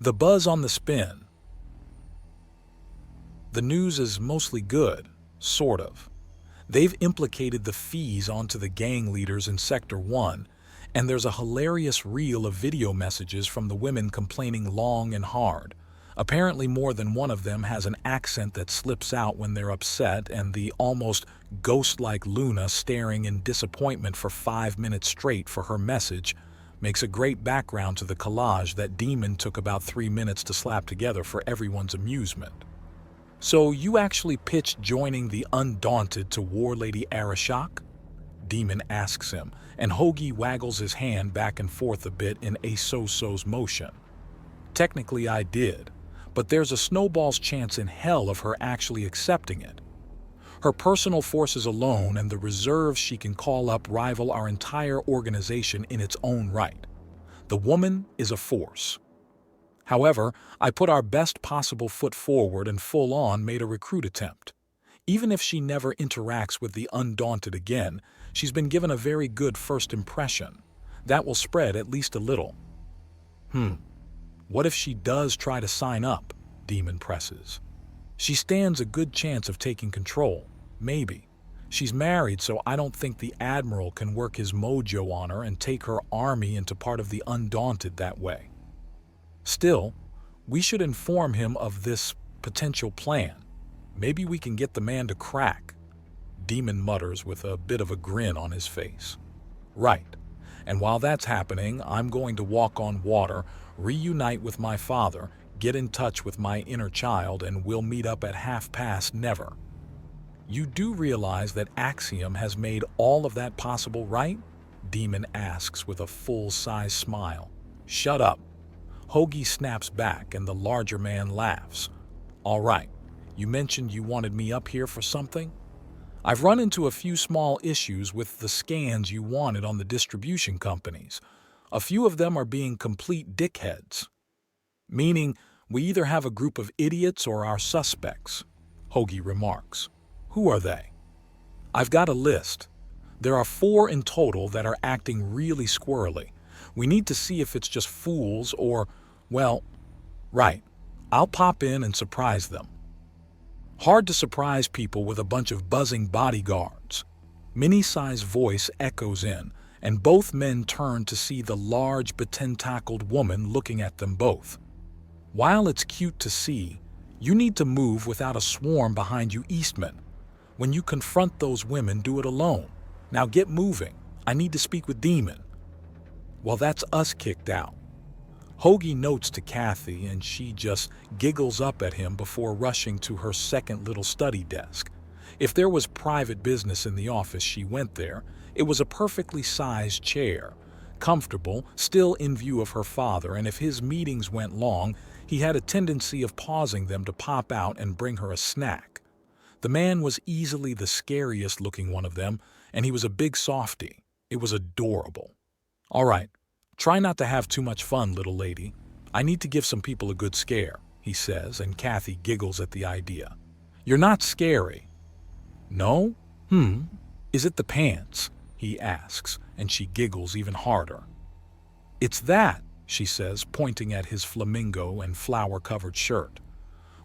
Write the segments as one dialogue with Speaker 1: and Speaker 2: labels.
Speaker 1: The buzz on the spin. The news is mostly good, sort of. They've implicated the fees onto the gang leaders in Sector 1, and there's a hilarious reel of video messages from the women complaining long and hard. Apparently more than one of them has an accent that slips out when they're upset, and the almost ghost-like Luna staring in disappointment for 5 minutes straight for her message makes a great background to the collage that Demon took about 3 minutes to slap together for everyone's amusement. "So you actually pitched joining the Undaunted to War Lady Arashok?" Demon asks him, and Hoagie waggles his hand back and forth a bit in a so-so's motion. "Technically I did, but there's a snowball's chance in hell of her actually accepting it. Her personal forces alone and the reserves she can call up rival our entire organization in its own right. The woman is a force. However, I put our best possible foot forward and full-on made a recruit attempt. Even if she never interacts with the Undaunted again, she's been given a very good first impression. That will spread at least a little." What if she does try to sign up?" Demon presses. "She stands a good chance of taking control. Maybe. She's married, so I don't think the Admiral can work his mojo on her and take her army into part of the Undaunted that way. Still, we should inform him of this potential plan. Maybe we can get the man to crack." Demon mutters with a bit of a grin on his face. "Right. And while that's happening, I'm going to walk on water, reunite with my father, get in touch with my inner child, and we'll meet up at 1:30 never. You do realize that Axiom has made all of that possible, right?" Demon asks with a full-size smile. "Shut up." Hoagie snaps back and the larger man laughs. "All right, you mentioned you wanted me up here for something? I've run into a few small issues with the scans you wanted on the distribution companies. A few of them are being complete dickheads. Meaning, we either have a group of idiots or our suspects," Hoagie remarks. "Who are they?" "I've got a list. There are 4 in total that are acting really squirrely. We need to see if it's just fools or, well, right. I'll pop in and surprise them." Hard to surprise people with a bunch of buzzing bodyguards. Mini-sized voice echoes in, and both men turn to see the large betentacled woman looking at them both. "While it's cute to see, you need to move without a swarm behind you Eastmen. When you confront those women, do it alone. Now get moving. I need to speak with Demon." "Well, that's us kicked out." Hoagie notes to Kathy, and she just giggles up at him before rushing to her second little study desk. If there was private business in the office, she went there. It was a perfectly sized chair, comfortable, still in view of her father, and if his meetings went long, he had a tendency of pausing them to pop out and bring her a snack. The man was easily the scariest looking one of them, and he was a big softy. It was adorable. "All right. Try not to have too much fun, little lady. I need to give some people a good scare," he says, and Kathy giggles at the idea. "You're not scary." "No? Is it the pants?" he asks, and she giggles even harder. "It's that," she says, pointing at his flamingo and flower-covered shirt.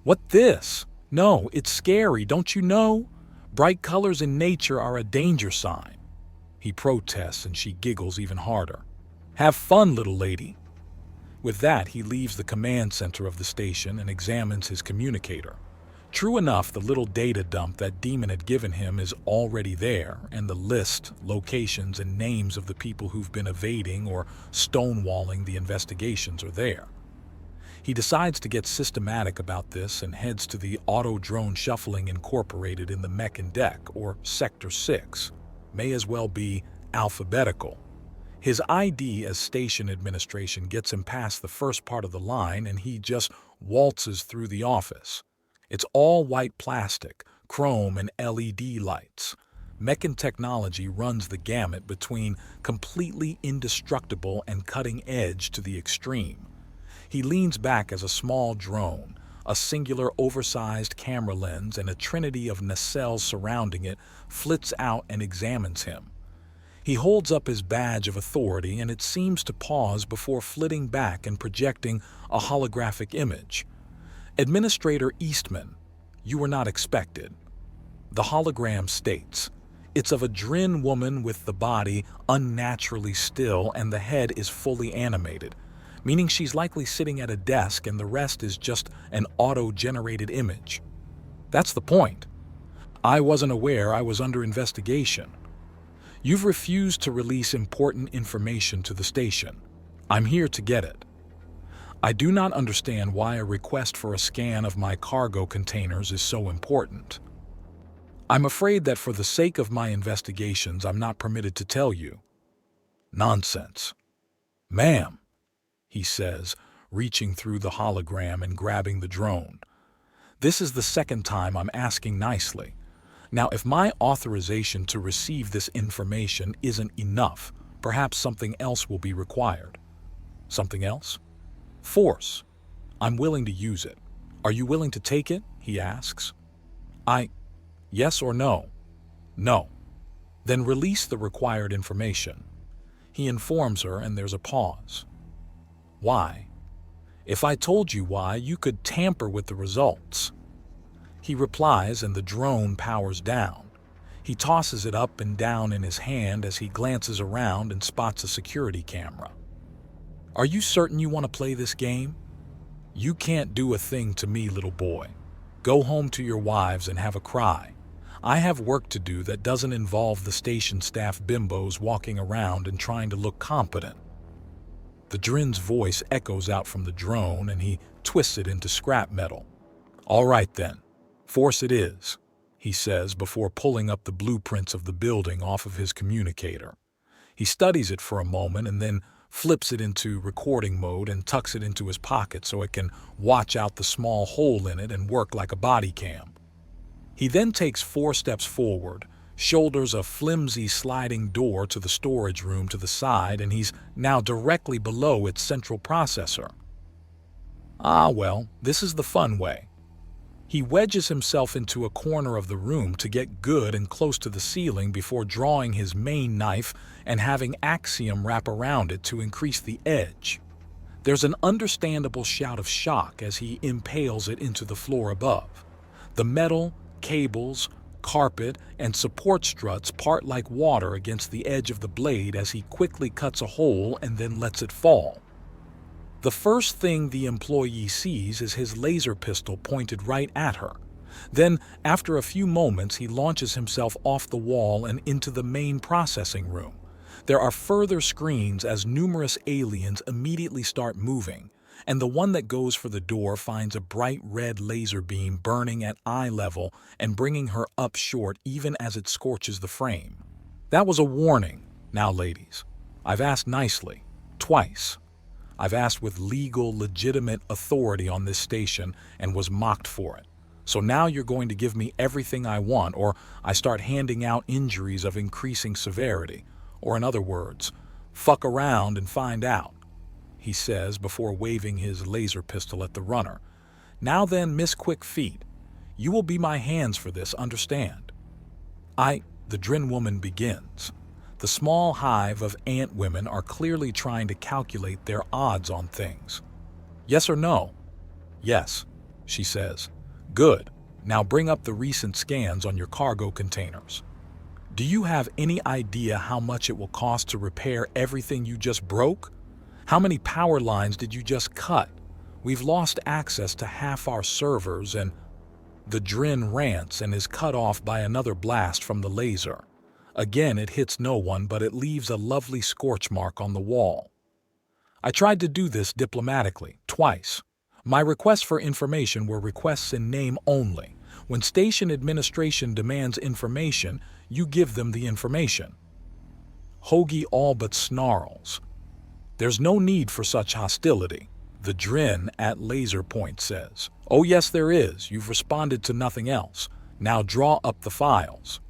Speaker 1: "What this? No, it's scary, don't you know? Bright colors in nature are a danger sign." He protests, and she giggles even harder. "Have fun, little lady." With that, he leaves the command center of the station and examines his communicator. True enough, the little data dump that Demon had given him is already there, and the list, locations, and names of the people who've been evading or stonewalling the investigations are there. He decides to get systematic about this and heads to the Auto-Drone Shuffling Incorporated in the Meccan Deck, or Sector 6. May as well be alphabetical. His ID as station administration gets him past the first part of the line, and he just waltzes through the office. It's all white plastic, chrome, and LED lights. Meccan technology runs the gamut between completely indestructible and cutting edge to the extreme. He leans back as a small drone, a singular oversized camera lens and a trinity of nacelles surrounding it, flits out and examines him. He holds up his badge of authority and it seems to pause before flitting back and projecting a holographic image. Administrator Eastman, you were not expected. The hologram states, it's of a Drin woman with the body unnaturally still and the head is fully animated, meaning she's likely sitting at a desk and the rest is just an auto-generated image. That's the point. I wasn't aware I was under investigation. You've refused to release important information to the station. I'm here to get it. I do not understand why a request for a scan of my cargo containers is so important. I'm afraid that for the sake of my investigations, I'm not permitted to tell you. Nonsense. Ma'am, he says, reaching through the hologram and grabbing the drone. This is the second time I'm asking nicely. Now, if my authorization to receive this information isn't enough, perhaps something else will be required. Something else? Force. I'm willing to use it. Are you willing to take it? He asks. Yes or no? No. Then release the required information. He informs her and there's a pause. Why? If I told you why, you could tamper with the results. He replies and the drone powers down. He tosses it up and down in his hand as he glances around and spots a security camera. Are you certain you want to play this game? You can't do a thing to me, little boy. Go home to your wives and have a cry. I have work to do that doesn't involve the station staff bimbos walking around and trying to look competent. The Drin's voice echoes out from the drone and he twists it into scrap metal. All right then, force it is, he says before pulling up the blueprints of the building off of his communicator. He studies it for a moment and then flips it into recording mode and tucks it into his pocket so it can watch out the small hole in it and work like a body cam. He then takes 4 steps forward, shoulders a flimsy sliding door to the storage room to the side, and he's now directly below its central processor. Ah, well, this is the fun way. He wedges himself into a corner of the room to get good and close to the ceiling before drawing his main knife and having Axiom wrap around it to increase the edge. There's an understandable shout of shock as he impales it into the floor above. The metal, cables, carpet, and support struts part like water against the edge of the blade as he quickly cuts a hole and then lets it fall. The first thing the employee sees is his laser pistol pointed right at her. Then, after a few moments, he launches himself off the wall and into the main processing room. There are further screens as numerous aliens immediately start moving, and the one that goes for the door finds a bright red laser beam burning at eye level and bringing her up short even as it scorches the frame. That was a warning. Now, ladies, I've asked nicely, twice. I've asked with legal, legitimate authority on this station and was mocked for it. So now you're going to give me everything I want, or I start handing out injuries of increasing severity. Or in other words, fuck around and find out, he says before waving his laser pistol at the runner. Now then, Miss Quick Feet, you will be my hands for this, understand? The Drin woman begins. The small hive of ant women are clearly trying to calculate their odds on things. Yes or no? Yes, she says. Good. Now bring up the recent scans on your cargo containers. Do you have any idea how much it will cost to repair everything you just broke? How many power lines did you just cut? We've lost access to half our servers and the Drin rants and is cut off by another blast from the laser. Again, it hits no one, but it leaves a lovely scorch mark on the wall. I tried to do this diplomatically, twice. My requests for information were requests in name only. When station administration demands information, you give them the information. Hoagie all but snarls. There's no need for such hostility, the Drin at laser point says. Oh yes there is, you've responded to nothing else. Now draw up the files.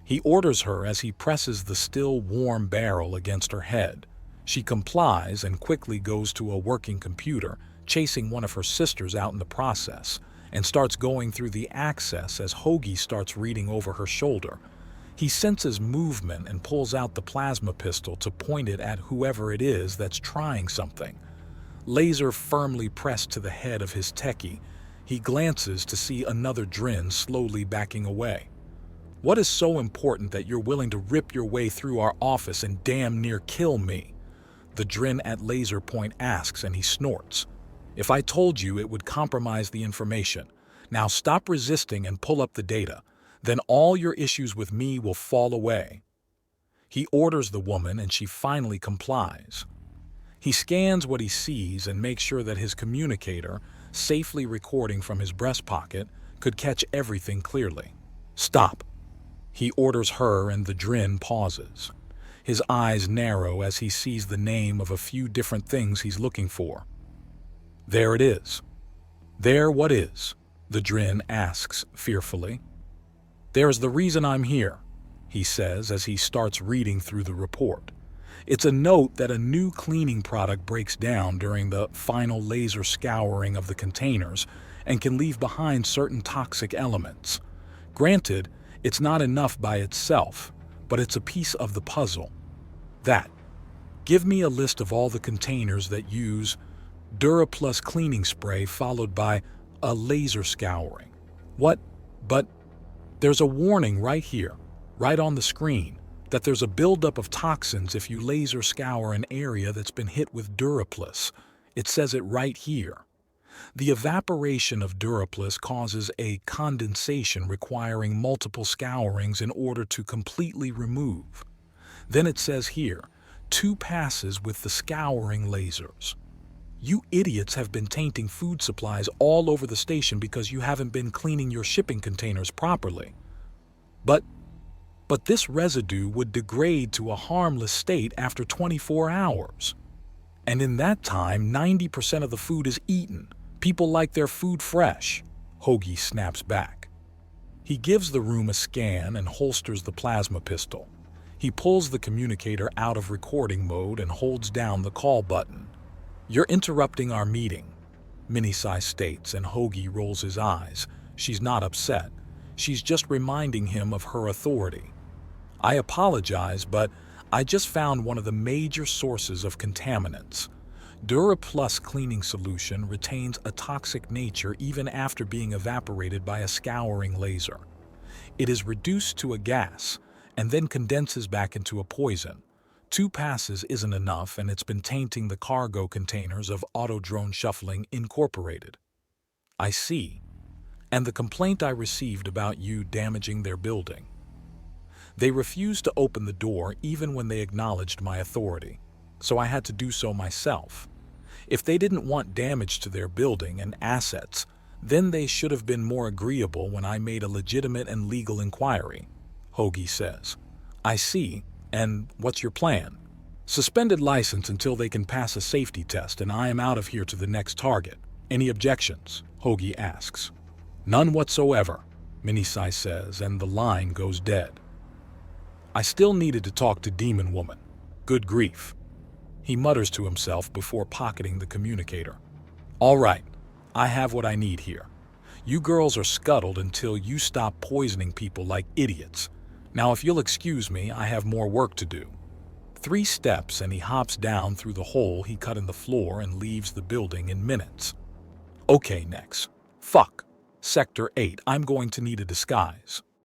Speaker 1: He orders her as he presses the still warm barrel against her head. She complies and quickly goes to a working computer, chasing one of her sisters out in the process, and starts going through the access as Hoagie starts reading over her shoulder. He senses movement and pulls out the plasma pistol to point it at whoever it is that's trying something. Laser firmly pressed to the head of his techie, he glances to see another Drin slowly backing away. "What is so important that you're willing to rip your way through our office and damn near kill me?" The Drin at laser point asks, and he snorts. "If I told you, it would compromise the information. Now stop resisting and pull up the data. Then all your issues with me will fall away." He orders the woman, and she finally complies. He scans what he sees and makes sure that his communicator, safely recording from his breast pocket, could catch everything clearly. "Stop." He orders her, and the Drin pauses. His eyes narrow as he sees the name of a few different things he's looking for. "There it is." "There what is?" the Drin asks fearfully. "There's the reason I'm here," he says as he starts reading through the report. It's a note that a new cleaning product breaks down during the final laser scouring of the containers and can leave behind certain toxic elements. Granted, it's not enough by itself, but it's a piece of the puzzle. Give me a list of all the containers that use DuraPlus cleaning spray followed by a laser scouring. What? But there's a warning right here, right on the screen, that there's a buildup of toxins if you laser scour an area that's been hit with DuraPlus. It says it right here. The evaporation of DuraPlus causes a condensation requiring multiple scourings in order to completely remove. Then it says here, 2 passes with the scouring lasers. You idiots have been tainting food supplies all over the station because you haven't been cleaning your shipping containers properly. But this residue would degrade to a harmless state after 24 hours. And in that time, 90% of the food is eaten. People like their food fresh. Hoagie snaps back. He gives the room a scan and holsters the plasma pistol. He pulls the communicator out of recording mode and holds down the call button. "You're interrupting our meeting," Minisci states, and Hoagie rolls his eyes. She's not upset. She's just reminding him of her authority. "I apologize, but I just found one of the major sources of contaminants. DuraPlus cleaning solution retains a toxic nature even after being evaporated by a scouring laser. It is reduced to a gas and then condenses back into a poison. 2 passes isn't enough, and it's been tainting the cargo containers of Autodrone Shuffling Incorporated." "I see. And the complaint I received about you damaging their building?" "They refused to open the door even when they acknowledged my authority, so I had to do so myself. If they didn't want damage to their building and assets, then they should have been more agreeable when I made a legitimate and legal inquiry," Hoagie says. "I see. And what's your plan?" "Suspended license until they can pass a safety test, and I am out of here to the next target. Any objections?" Hoagie asks. "None whatsoever," Minisci says, and the line goes dead. "I still needed to talk to Demon Woman. Good grief," he mutters to himself before pocketing the communicator. "All right, I have what I need here. You girls are scuttled until you stop poisoning people like idiots. Now if you'll excuse me, I have more work to do." 3 steps and he hops down through the hole he cut in the floor and leaves the building in minutes. "Okay, next. Fuck. Sector 8, I'm going to need a disguise."